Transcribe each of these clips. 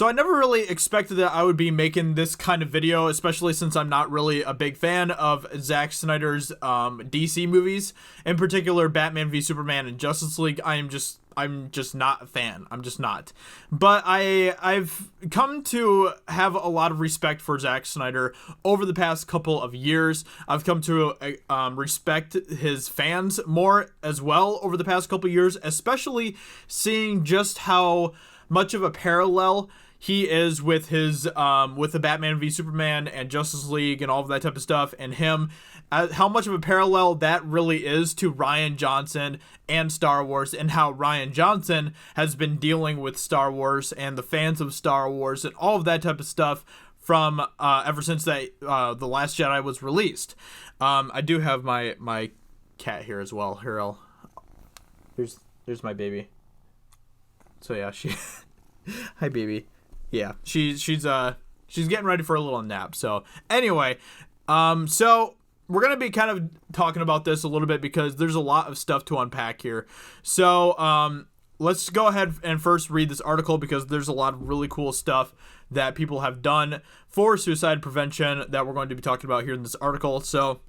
So I never really expected that I would be making this kind of video, especially since I'm not really a big fan of Zack Snyder's DC movies, in particular Batman v Superman and Justice League. I'm just not a fan. I'm just not. But I've come to have a lot of respect for Zack Snyder over the past couple of years. I've come to respect his fans more as well over the past couple of years, especially seeing just how much of a parallel he is with his with the Batman v Superman and Justice League and all of that type of stuff, and him, how much of a parallel that really is to Rian Johnson and Star Wars, and how Rian Johnson has been dealing with Star Wars and the fans of Star Wars and all of that type of stuff from ever since that The Last Jedi was released. I do have my cat here as well. Here, there's my baby. So yeah, she hi baby. Yeah, she's getting ready for a little nap. So anyway, so we're gonna be kind of talking about this a little bit because there's a lot of stuff to unpack here. So let's go ahead and first read this article because there's a lot of really cool stuff that people have done for suicide prevention that we're going to be talking about here in this article. So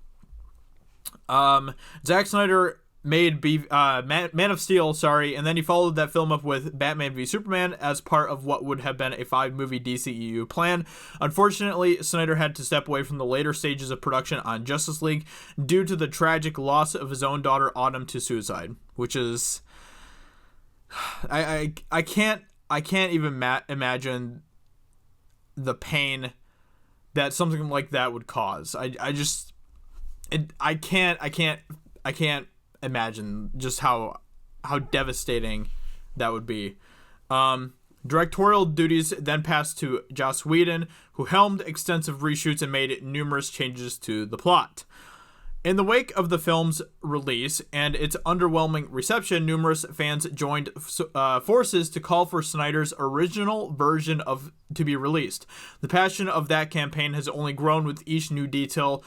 Zack Snyder made Man of Steel, and then he followed that film up with Batman v Superman as part of what would have been a 5-movie DCEU plan. Unfortunately, Snyder had to step away from the later stages of production on Justice League due to the tragic loss of his own daughter Autumn to suicide, which is I can't even imagine the pain that something like that would cause. I can't imagine just how devastating that would be. Directorial duties then passed to Joss Whedon, who helmed extensive reshoots and made numerous changes to the plot. In the wake of the film's release and its underwhelming reception, numerous fans joined forces to call for Snyder's original version to be released. The passion of that campaign has only grown with each new detail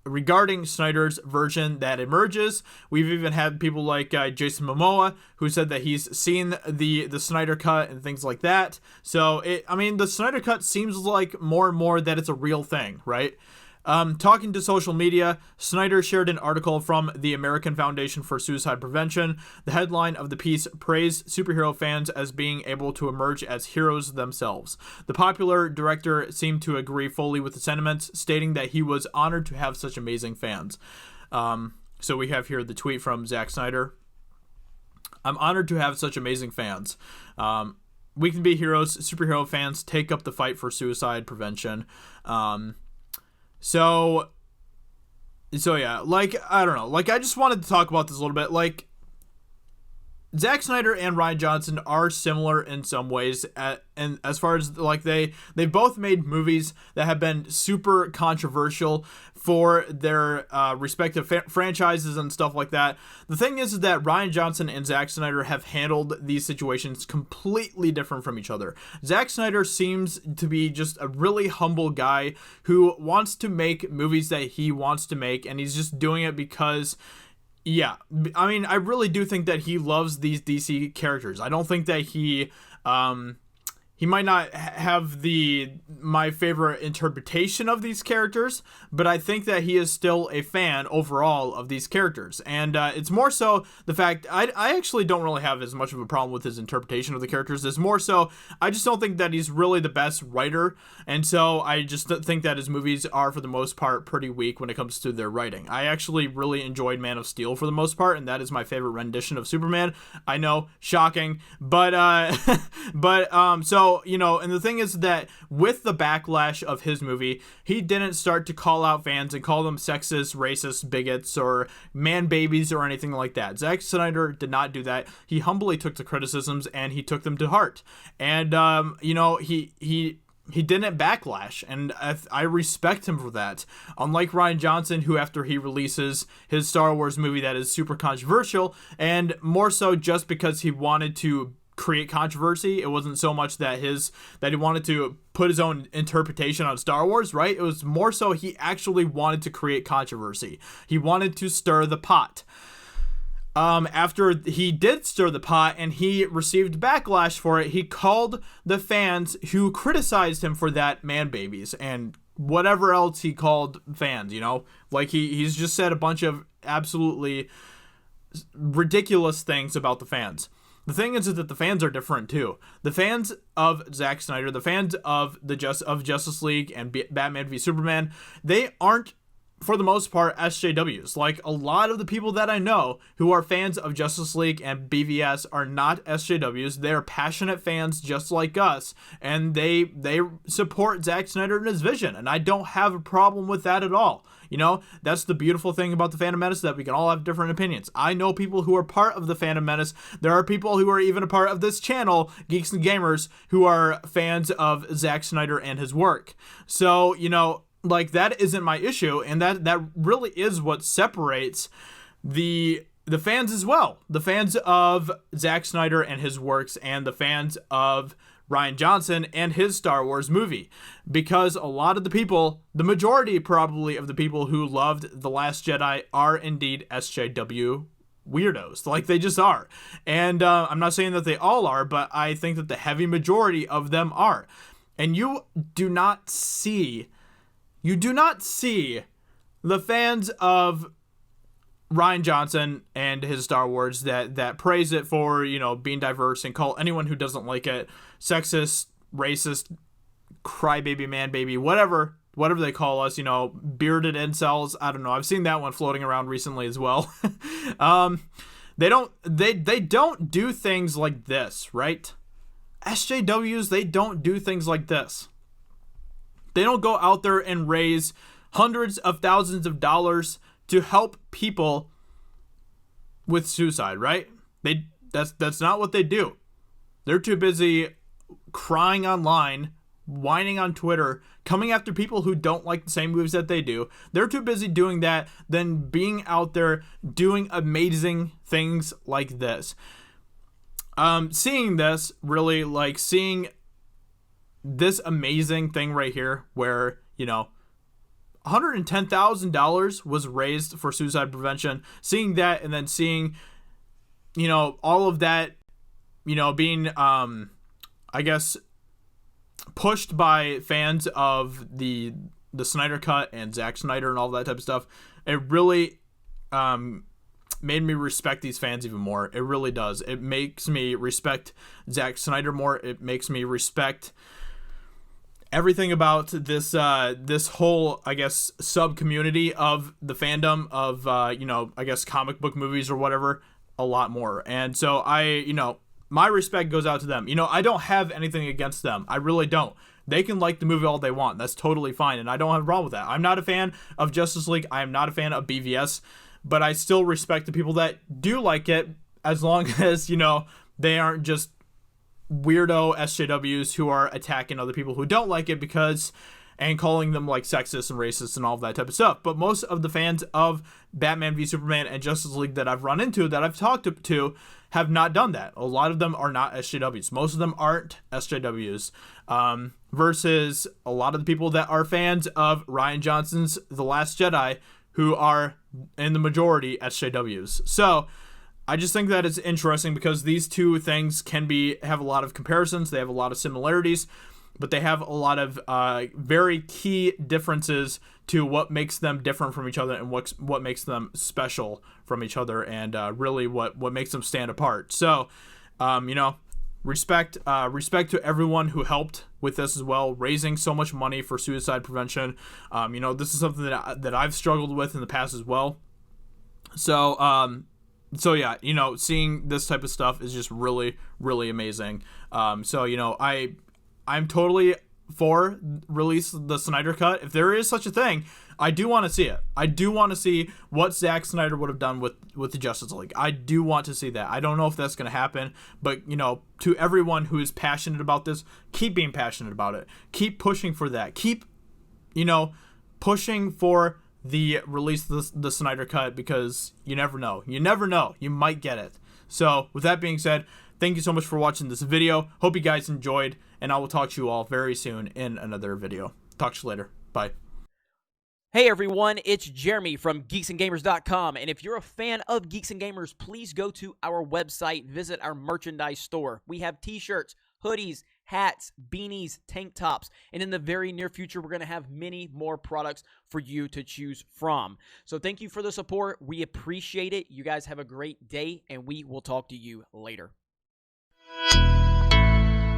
regarding Snyder's version that emerges. We've even had people like Jason Momoa who said that he's seen the Snyder cut and things like that. So the Snyder cut seems like more and more that it's a real thing, right? Talking to social media, Snyder shared an article from the American Foundation for Suicide Prevention. The headline of the piece praised superhero fans as being able to emerge as heroes themselves. The popular director seemed to agree fully with the sentiments, stating that he was honored to have such amazing fans. So we have here the tweet from Zack Snyder. I'm honored to have such amazing fans. We can be heroes. Superhero fans take up the fight for suicide prevention. So yeah, I don't know, I just wanted to talk about this a little bit. Zack Snyder and Rian Johnson are similar in some ways, and as far as they both made movies that have been super controversial for their respective franchises and stuff like that. The thing is that Rian Johnson and Zack Snyder have handled these situations completely different from each other. Zack Snyder seems to be just a really humble guy who wants to make movies that he wants to make, and he's just doing it because, yeah, I really do think that he loves these DC characters. I don't think that he might not have my favorite interpretation of these characters, but I think that he is still a fan overall of these characters. And it's more so the fact I actually don't really have as much of a problem with his interpretation of the characters. It's more so I just don't think that he's really the best writer, and so I just think that his movies are for the most part pretty weak when it comes to their writing. I actually really enjoyed Man of Steel for the most part, and that is my favorite rendition of Superman. I know, shocking, but so, and the thing is that with the backlash of his movie, he didn't start to call out fans and call them sexist, racist, bigots, or man babies or anything like that. Zack Snyder did not do that. He humbly took the criticisms and he took them to heart. And, he didn't backlash, and I respect him for that. Unlike Rian Johnson, who after he releases his Star Wars movie that is super controversial, and more so just because he wanted to create controversy. It wasn't so much that he wanted to put his own interpretation on Star Wars, right? It was more so he actually wanted to create controversy. He wanted to stir the pot. after he did stir the pot and he received backlash for it, he called the fans who criticized him for that man babies and whatever else he called fans, you know? Like, he's just said a bunch of absolutely ridiculous things about the fans. The thing is that the fans are different too. The fans of Zack Snyder, the fans of Justice League and Batman v Superman, they aren't, for the most part, SJWs. Like, a lot of the people that I know who are fans of Justice League and BVS are not SJWs. They're passionate fans just like us, and they support Zack Snyder and his vision, and I don't have a problem with that at all. You know, that's the beautiful thing about the Phantom Menace, that we can all have different opinions. I know people who are part of the Phantom Menace. There are people who are even a part of this channel, Geeks and Gamers, who are fans of Zack Snyder and his work. So, you know, like, that isn't my issue, and that really is what separates the fans as well. The fans of Zack Snyder and his works, and the fans of Rian Johnson and his Star Wars movie. Because a lot of the people, the majority probably of the people who loved The Last Jedi, are indeed SJW weirdos. Like, they just are. And I'm not saying that they all are, but I think that the heavy majority of them are. And you do not see the fans of Rian Johnson and his Star Wars that praise it for, you know, being diverse, and call anyone who doesn't like it sexist, racist, crybaby, man baby, whatever they call us, you know, bearded incels. I don't know. I've seen that one floating around recently as well. They don't do things like this, right? SJWs, they don't do things like this. They don't go out there and raise hundreds of thousands of dollars to help people with suicide, right? That's not what they do. They're too busy crying online, whining on Twitter, coming after people who don't like the same movies that they do. They're too busy doing that than being out there doing amazing things like this. Seeing this, really, like, seeing this amazing thing right here where, you know, $110,000 was raised for suicide prevention. Seeing that, and then seeing, you know, all of that, you know, being, I guess, pushed by fans of the Snyder Cut and Zack Snyder and all that type of stuff, it really made me respect these fans even more. It really does. It makes me respect Zack Snyder more. It makes me respect everything about this whole, I guess, sub community of the fandom of you know, I guess, comic book movies or whatever, a lot more. And so you know, my respect goes out to them. You know, I don't have anything against them. I really don't. They can like the movie all they want. That's totally fine, and I don't have a problem with that. I'm not a fan of Justice League. I am not a fan of BVS, but I still respect the people that do like it, as long as, you know, they aren't just weirdo SJWs who are attacking other people who don't like it and calling them, like, sexist and racist and all of that type of stuff. But most of the fans of Batman v Superman and Justice League that I've run into, that I've talked to, have not done that. A lot of them are not SJWs. Most of them aren't SJWs. Versus a lot of the people that are fans of Rian Johnson's The Last Jedi, who are, in the majority, SJWs. So I just think that it's interesting because these two things have a lot of comparisons. They have a lot of similarities, but they have a lot of very key differences to what makes them different from each other, and what makes them special from each other, and really what makes them stand apart. So, you know, respect to everyone who helped with this as well, raising so much money for suicide prevention. You know, this is something that I've struggled with in the past as well. So yeah, you know, seeing this type of stuff is just really, really amazing. So, you know, I'm totally for release the Snyder Cut. If there is such a thing, I do want to see it. I do want to see what Zack Snyder would have done with the Justice League. I do want to see that. I don't know if that's going to happen, but, you know, to everyone who is passionate about this, keep being passionate about it. Keep pushing for that. Keep, you know, pushing for the release of the Snyder Cut, because you never know. You never know. You might get it. So, with that being said, thank you so much for watching this video. Hope you guys enjoyed, and I will talk to you all very soon in another video. Talk to you later. Bye. Hey everyone, it's Jeremy from geeksandgamers.com, and if you're a fan of Geeks and Gamers, please go to our website, visit our merchandise store. We have t-shirts, hoodies, hats, beanies, tank tops, and in the very near future, we're going to have many more products for you to choose from. So thank you for the support. We appreciate it. You guys have a great day, and we will talk to you later.